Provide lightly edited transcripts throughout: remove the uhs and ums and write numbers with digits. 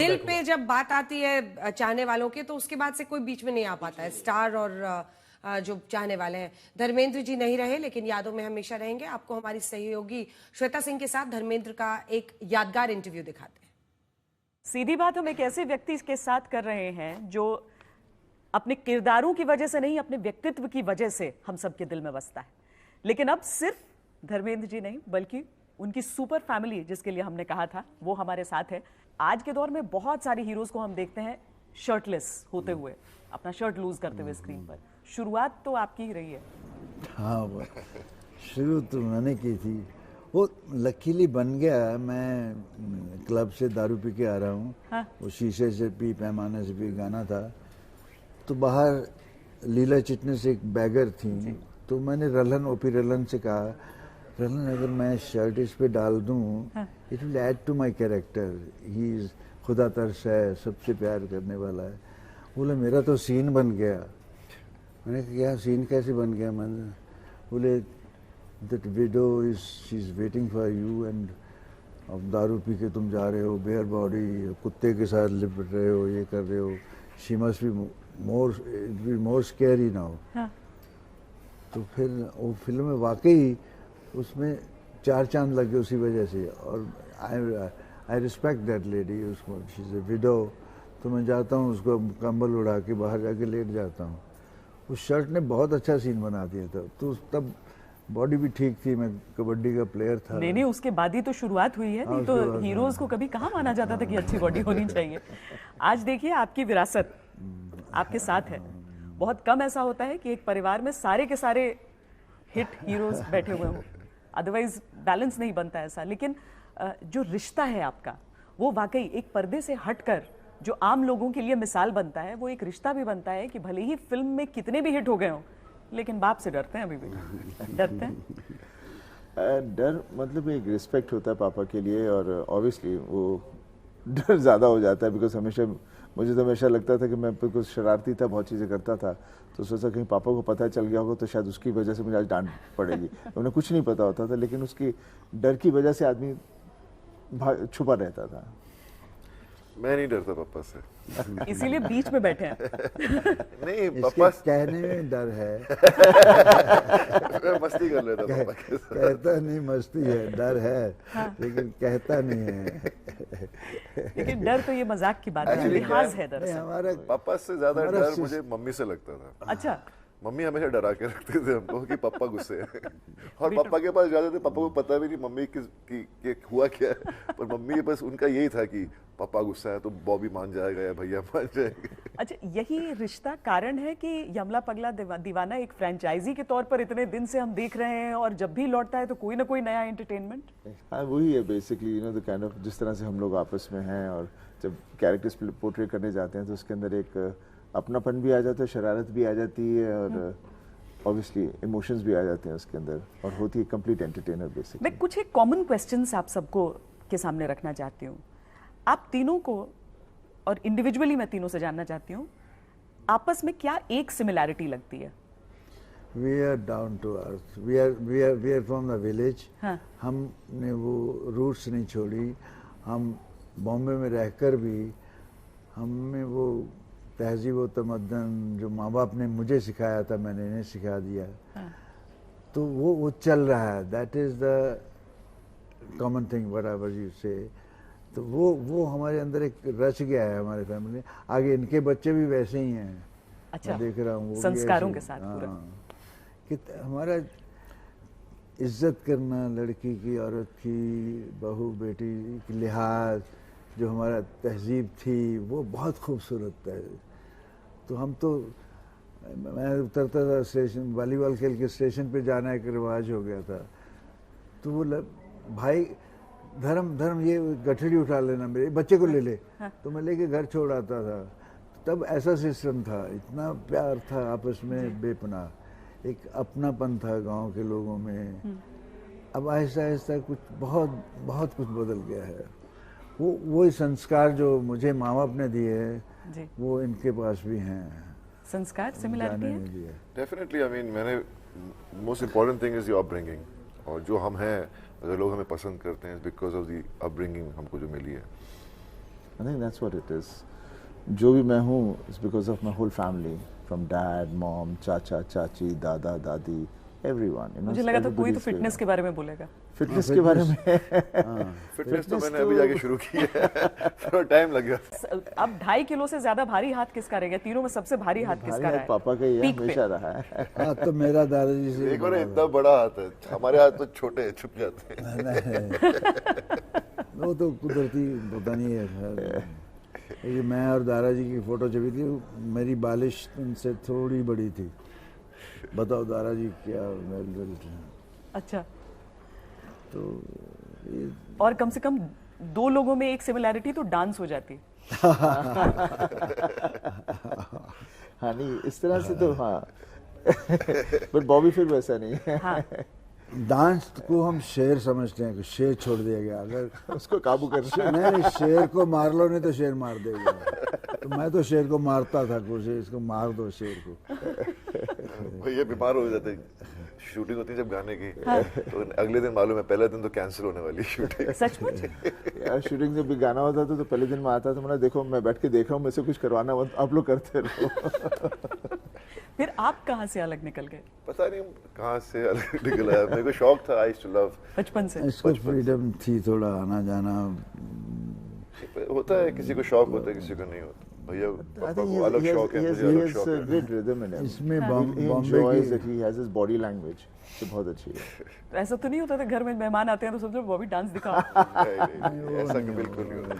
दिल पे जब बात आती है चाहने वालों के, तो उसके बाद से कोई बीच में नहीं आ पाता है। स्टार और जो चाहने वाले हैं, धर्मेंद्र जी नहीं रहे लेकिन यादों में हमेशा रहेंगे। आपको हमारी सहयोगी श्वेता सिंह के साथ धर्मेंद्र का एक यादगार इंटरव्यू दिखाते हैं। सीधी बात, हम एक ऐसे व्यक्ति के साथ कर रहे हैं जो अपने किरदारों की वजह से नहीं, अपने व्यक्तित्व की वजह से हम सबके दिल में बसता है। लेकिन अब सिर्फ धर्मेंद्र जी नहीं, बल्कि उनकी सुपर फैमिली जिसके लिए हमने कहा था, वो हमारे साथ है। आज के दौर में बहुत सारे हीरोज को हम देखते हैं शर्टलेस होते हुए, अपना शर्ट लूज करते हुए स्क्रीन पर। शुरुआत तो आपकी ही रही है। हाँ, शुरू तो मैंने की थी, वो लकीली बन गया। मैं क्लब से दारू पी के आ रहा हूँ। हाँ? वो शीशे से पी, पैमाने से पी, गाना था। तो बाहर लीला चिटनेस एक बैगर थी, तो मैंने रलन, ओपी रलन से कहा, रलन अगर मैं शर्ट इस पे डाल दूँ, it will add to my character. He is खुदा तरस है, सबसे प्यार करने वाला है। बोले मेरा तो सीन बन गया। मैंने कहा क्या सीन कैसे बन गया? मैंने बोले that window is she is waiting for you, and अब दारू पी के तुम जा रहे हो, बेयर बॉडी, कुत्ते के साथ लिपट रहे हो, ये कर रहे हो, she must be more scary now. तो फिर वो फिल्म में वाकई उसमें 4 चांद लगे उसी वजह से। और आई रिस्पेक्ट दैट लेडी, उसको शी इज ए विडो। तो मैं जाता हूँ, उसको कंबल उड़ा के बाहर जाके लेट जाता हूँ। उस शर्ट ने बहुत अच्छा सीन बना दिया था। तो तब बॉडी भी ठीक थी, मैं कबड्डी का प्लेयर था। नहीं, उसके बाद ही तो शुरुआत हुई है। नहीं तो हीरोज को कभी कहाँ माना जाता था कि अच्छी बॉडी होनी चाहिए। आज देखिए आपकी विरासत आपके साथ है। बहुत कम ऐसा होता है कि एक परिवार में सारे के सारे हिट हीरोज बैठे हुए हों, अदरवाइज बैलेंस नहीं बनता ऐसा। लेकिन जो रिश्ता है आपका, वो वाकई एक पर्दे से हटकर जो आम लोगों के लिए मिसाल बनता है, वो एक रिश्ता भी बनता है कि भले ही फिल्म में कितने भी हिट हो गए हों, लेकिन बाप से डरते हैं अभी भी। डरते हैं। डर मतलब एक रिस्पेक्ट होता है पापा के लिए, और ऑब्वियसली वो डर ज़्यादा हो जाता है। बिकॉज हमेशा मुझे तो हमेशा लगता था कि मैं बिल्कुल शरारती था, बहुत चीज़ें करता था। तो सोचा कहीं पापा को पता चल गया होगा तो शायद उसकी वजह से मुझे आज डांट पड़ेगी। उन्हें कुछ नहीं पता होता था, लेकिन उसकी डर की वजह से आदमी छुपा रहता था। मैं नहीं डरता पापा से, इसीलिए बीच में बैठे हैं। नहीं पापा कहने में डर है। मैं मस्ती कर लेता पापा के साथ। कहता नहीं मस्ती है, डर है। हाँ। लेकिन कहता नहीं है। लेकिन डर तो ये मजाक की बात है, लिहाज है डर से। हमारा पापा से ज्यादा डर मुझे मम्मी से लगता था। अच्छा, मम्मी हमेशा डरा के रखते थे हमको कि पापा गुस्से हैं। और पापा के पास जाते थे, पापा को पता भी नहीं मम्मी की हुआ क्या है, पर मम्मी के पास उनका यही था कि पापा गुस्सा है तो बॉबी मान जाएगा या भैया मान जाएंगे। अच्छा, यही रिश्ता कारण है कि यमला पगला दीवाना एक फ्रेंचाइजी के तौर पर इतने दिन से हम देख रहे हैं, और जब भी लौटता है तो कोई ना कोई नया एंटरटेनमेंट। हाँ, वही है basically, you know the kind of जिस तरह से हम लोग आपस में हैं, और जब कैरेक्टर्स पोर्ट्रे करने जाते हैं तो उसके अंदर एक अपनापन भी आ जाता है, शरारत भी आ जाती है, और ऑब्वियसली इमोशंस भी आ जाते हैं उसके अंदर, और होती है कंप्लीट एंटरटेनर बेसिकली। मैं कुछ एक कॉमन क्वेश्चंस आप सबको के सामने रखना चाहती हूँ। आप तीनों को, और इंडिविजुअली मैं तीनों से जानना चाहती हूँ, आपस में क्या एक सिमिलैरिटी लगती है? We are down to earth. We are from the village. हाँ. हमने वो रूट्स नहीं छोड़ी। हम बॉम्बे में रहकर भी हमें वो तहजीब व तमद्दन जो माँ बाप ने मुझे सिखाया था, मैंने इन्हें सिखा दिया। हाँ. तो वो चल रहा है। That is the common thing whatever you से। तो वो हमारे अंदर एक रच गया है हमारे फैमिली। आगे इनके बच्चे भी वैसे ही हैं। अच्छा, मैं देख रहा हूँ वो संस्कारों के साथ पूरा। कि हमारा इज्जत करना, लड़की की, औरत की, बहू बेटी की लिहाज, जो हमारा तहजीब थी, वो बहुत खूबसूरत है। तो हम तो, मैं उतरता था स्टेशन, वॉलीबॉल खेल के स्टेशन पे जाना एक रिवाज हो गया था। तो वो भाई धर्म ये गठड़ी उठा लेना, मेरे बच्चे को ले ले। हाँ। तो मैं लेके घर छोड़ आता था। तब ऐसा सिस्टम था, इतना प्यार था आपस में बेपनाह, एक अपनापन था गांव के लोगों में। अब आहिस्ता आहिस्ता कुछ बहुत कुछ बदल गया है। वो संस्कार जो मुझे माँ बाप ने दिए हैं, वो इनके पास भी हैं। संस्कार सिमिलरिटी है डेफिनेटली। आई मीन, मैंने most important thing is your upbringing, और जो हम हैं, अगर लोग हमें पसंद करते हैं बिकॉज ऑफ दी अपब्रिंगिंग हमको जो मिली है। I think that's what it is. जो भी मैं हूँ it's because of my whole family, from dad, mom, चाचा, चाची, दादा, दादी, everyone. You know, मुझे लगा था कोई तो everybody's फिटनेस के बारे में बोलेगा। फिटनेस के बारे में फिटनेस तो मैंने अभी जाके शुरू की है, थोड़ा टाइम लग गया। अब 2.5 किलो से ज्यादा भारी हाथ किसका रह गया? तीनों में सबसे भारी हाथ किसका रहा है? पापा का ही पीक पे। हमेशा रहा है। हाँ तो मेरा दादाजी से एक और इतना बड़ा हाथ है, हमारे हाथ तो छोटे हैं, छुप जाते हैं। वो तो कुदरती पता नहीं है खैर। ये मैं और दादाजी की फोटो छपी थी, मेरी बालिश उनसे थोड़ी बड़ी थी। बताओ दादाजी क्या मेल थे। अच्छा, तो ये और कम से कम 2 लोगों में एक सिमिलैरिटी तो डांस हो जाती। हाँ नहीं इस तरह से तो हाँ बट बॉबी फिर वैसा नहीं है। हाँ, डांस को हम शेर समझते हैं कि शेर छोड़ दिया गया, अगर उसको काबू करना नहीं शेर को मार लो नहीं तो शेर मार देगा। तो मैं तो शेर को मारता था, कुछ इसको मार दो शेर को। ये बीमार हो जाते, शूटिंग होती है जब गाने की, तो अगले दिन मालूम है पहले दिन तो कैंसिल होने वाली शूटिंग। सचमुच। यार शूटिंग जब भी गाना होता था तो पहले दिन में आता था, मैंने देखो मैं बैठ के देख रहा हूँ, मुझसे कुछ करवाना मत, आप लोग करते रहो। फिर आप कहाँ से अलग निकल गए? पता नहीं कहाँ से अलग निकला है, मेरे को शौक था, आई टू लव। बचपन से? इसको फ्रीडम थी थोड़ा आना जाना। होता है किसी को शौक होता है, किसी को नहीं होता। भैया I पापा think को अलग शौक है, मुझे अलग शौक he has है। great rhythm in him. इसमें He बॉम्बे enjoys की that he has his body language. तो बहुत अच्छी है। तो ऐसा तो नहीं होता था घर में मेहमान आते हैं तो सोचो बॉबी डांस दिखाओ? नहीं, ऐसा कि बिल्कुल नहीं होता।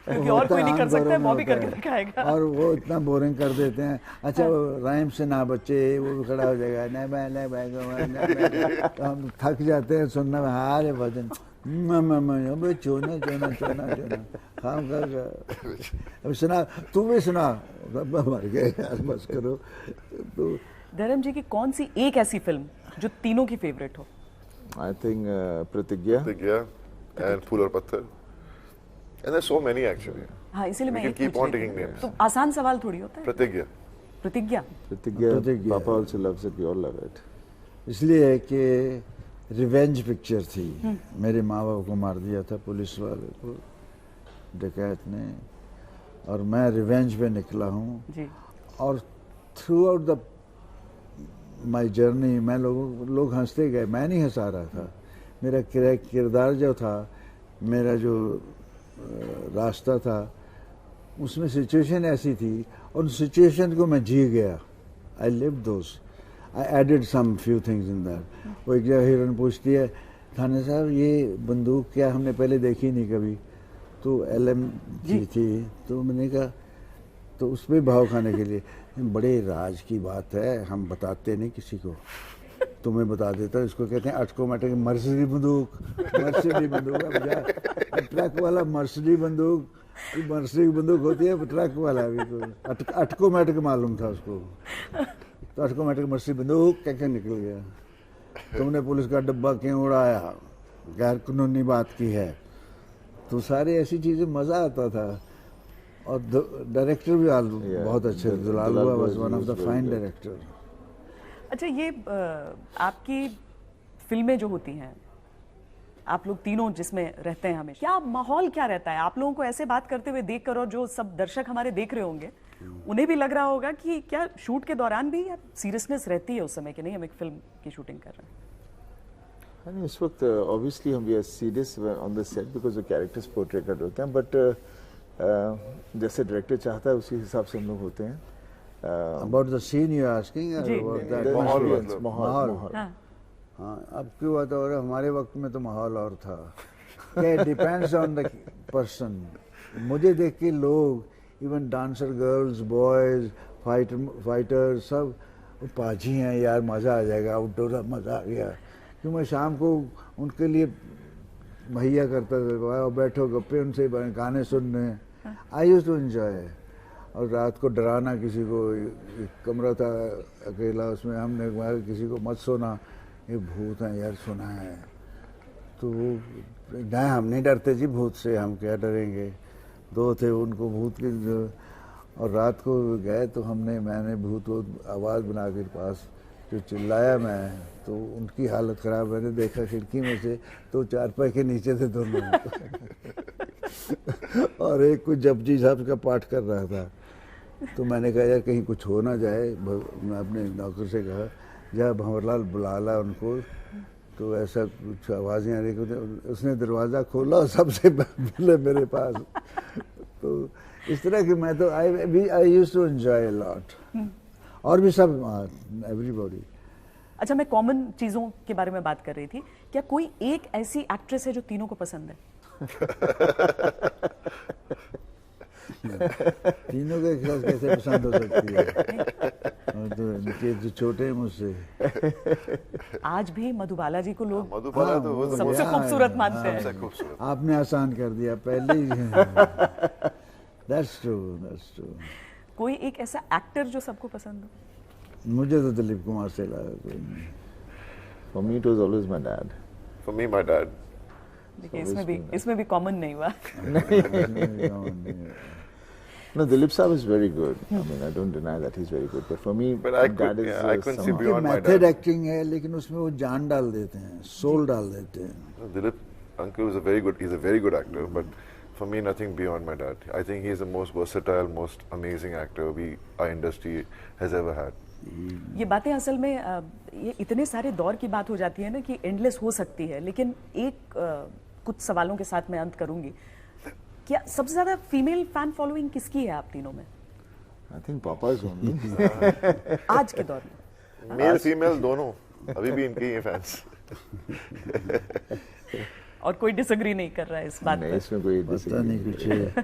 क्योंकि और कोई नहीं कर सकता, बॉबी करके दिखाएगा। और वो इतना बोरिंग कर देते हैं। अच्छा वो राइम से ना बच्चे, वो भी खड़ा हो जाएगा नहीं मैं नहीं भाई, तो हम थक जाते हैं सुनने में। हारे भजन मैं चोना चोना चोना चोना खाम कर। अब सुना, तू भी सुना, मर गए यार, बस करो। तो धर्म जी की कौन सी एक ऐसी फिल्म जो तीनों की फेवरेट हो? I think प्रतिज्ञा। प्रतिज्ञा and फूल और पत्थर, and there's so many actually. हाँ, इसीलिए We मैं can एक keep पूछ on रही taking थी। names. तो आसान सवाल थोड़ी होता है। प्रतिज्ञा। प्रतिज्ञा। प्रतिज्ञा पापा also loves it, we all love it. इसलिए कि रिवेंज पिक्चर थी। मेरे माँ बाप को मार दिया था पुलिस वाले को, डकैत ने, और मैं रिवेंज पे निकला हूँ। जी। और through out the my journey मैं लोग हंसते गए, मैं नहीं हंसा रहा था। मेरा किरदार जो था, मेरा जो रास्ता था, उसमें सिचुएशन ऐसी थी और उन सिचुएशन को मैं जी गया। I live those, I added some few things in that. वो एक जगह हीरोइन पूछती है, थाने साहब ये बंदूक क्या हमने पहले देखी नहीं कभी, तो LM थी। तो मैंने कहा, तो उस पर भाव खाने के लिए, बड़े राज की बात है, हम बताते नहीं किसी को, तुम्हें बता देता। इसको कहते हैं ऑटोमेटिक मर्सिडी बंदूक। मर्सिडी बंदूक अब जा, ट्रक वाला मर्सिडी बंदूक, मर्सिडी बंदूक होती है, ट्रक वाला भी तो ऑटोमेटिक मालूम था उसको। तो ऑटोमेटिक मर्सिडी बंदूक कैसे निकल गया। तुमने पुलिस का डब्बा क्यों उड़ाया, गैर कानूनी बात की है। तो सारी ऐसी चीजें मजा आता था। और डायरेक्टर भी बहुत अच्छे, Dulal was one of the fine director. अच्छा, ये आपकी फिल्में जो होती हैं, आप लोग तीनों जिसमें रहते हैं हमेशा, क्या माहौल क्या रहता है आप लोगों को ऐसे बात करते हुए देख कर? और जो सब दर्शक हमारे देख रहे होंगे उन्हें भी लग रहा होगा कि क्या शूट के दौरान भी सीरियसनेस रहती है उस समय कि नहीं हम एक फिल्म की शूटिंग कर रहे हैं? इस वक्त ऑब्वियसली हम we are serious on the set because characters portray कर होते हैं, बट जैसे डायरेक्टर चाहता है उसी हिसाब से हम लोग होते हैं। About the seen you asking, माहौल। हाँ, अब क्यों बात हो रहा है, हमारे वक्त में तो माहौल और था। Depends on the person. मुझे देख के लोग, even dancer girls, boys, fighter सब पाजी हैं यार, मज़ा आ जाएगा, आउटडोर मज़ा आ गया। क्यों मैं शाम को उनके लिए भैया करता था, बैठो गप्पे उनसे गाने सुनने। I used to enjoy. और रात को डराना किसी को, एक कमरा था अकेला, उसमें हमने कहा किसी को मत सोना, ये भूत हैं यार, सुना है। तो नहीं, हम नहीं डरते जी भूत से, हम क्या डरेंगे। दो थे उनको भूत के और रात को गए तो मैंने भूत को आवाज़ बना के पास जो चिल्लाया मैं, तो उनकी हालत ख़राब। मैंने देखा खिड़की में से, तो चारपाई के नीचे थे दोनों। और एक कुछ जपजी साहब का पाठ कर रहा था। तो मैंने कहा यार कहीं कुछ हो ना जाए, मैं अपने नौकर से कहा जा भंवरलाल बुला ला उनको। तो ऐसा कुछ आवाज़ें आ रही, उसने दरवाज़ा खोला और सबसे पहले मेरे पास। तो इस तरह की मैं तो I used to enjoy a lot. और भी सब एवरीबॉडी। अच्छा, मैं कॉमन चीजों के बारे में बात कर रही थी। क्या कोई एक ऐसी एक्ट्रेस है जो तीनों को पसंद है? तीनों के खिलाफ कैसे पसंद हो सकती है? और तो इनके जो छोटे हैं मुझसे। आज भी मधुबाला जी को लोग मधुबाला तो वो तो सबसे खूबसूरत मानते हैं। सबसे खूबसूरत। आपने आसान कर दिया पहले ही। That's true, that's true. कोई एक ऐसा एक्टर जो सबको पसंद हो? मुझे तो दिलीप कुमार से लगा कोई नहीं। For me, it was always my dad. For me, my dad. देखिए, इसमें भी कॉमन नहीं हुआ। No, Dilip Saab is very good. I mean, I don't deny that he's very good. But for me, But I dad could- is yeah, I couldn't see somehow- beyond my method dad. Acting है, लेकिन उसमें वो जान डाल देते हैं, soul डाल देते हैं। Dilip uncle was a very good. He's a very good actor, but for me, nothing beyond my dad. I think he's the most versatile, most amazing actor our industry has ever had. ये बातें असल में ये इतने सारे दौर की बात हो जाती है ना कि एंडलेस हो सकती है। लेकिन एक कुछ सवालों के साथ मैं अंत करूंगी। क्या सबसे ज्यादा फीमेल फैन फॉलोइंग किसकी है आप तीनों में I think Papa's only. आज के दौर में? मेल फीमेल दोनों अभी भी इनके ही हैं फैंस। और कोई डिसएग्री नहीं कर रहा है इस बात नहीं, पर? इसमें कोई पता नहीं कुछ है।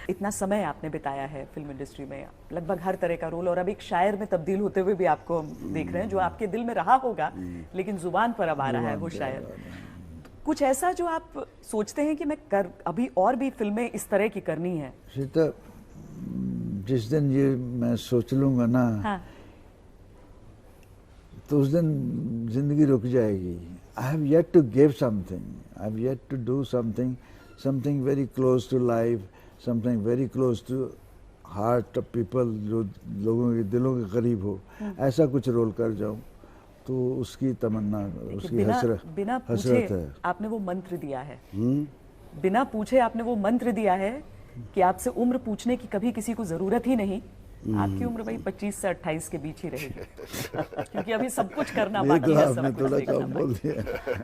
इतना समय आपने बिताया है फिल्म इंडस्ट्री में, लगभग हर तरह का रोल, और अब एक शायर में तब्दील होते हुए भी आपको हम देख रहे हैं, जो आपके दिल में रहा होगा लेकिन जुबान पर अब आ रहा है वो शायर। कुछ ऐसा जो आप सोचते हैं कि मैं अभी और भी फिल्में इस तरह की करनी है? सीता, जिस दिन ये मैं सोच लूंगा ना, हाँ। तो उस दिन जिंदगी रुक जाएगी। I have yet to give something, I have yet to do something very close to life, something very close to heart of people, जो लोगों के दिलों के करीब हो। ऐसा कुछ रोल कर जाऊं तो उसकी तमन्ना, उसकी बिना पूछे हसरत है। आपने वो मंत्र दिया है, बिना पूछे आपने वो मंत्र दिया है कि आपसे उम्र पूछने की कभी किसी को जरूरत ही नहीं। आपकी उम्र भाई 25 से 28 के बीच ही रहेगी। क्योंकि अभी सब कुछ करना ये बाकी तो है, आपने सब कुछ थोड़ा देखना कम बाकी बोल है। दिया।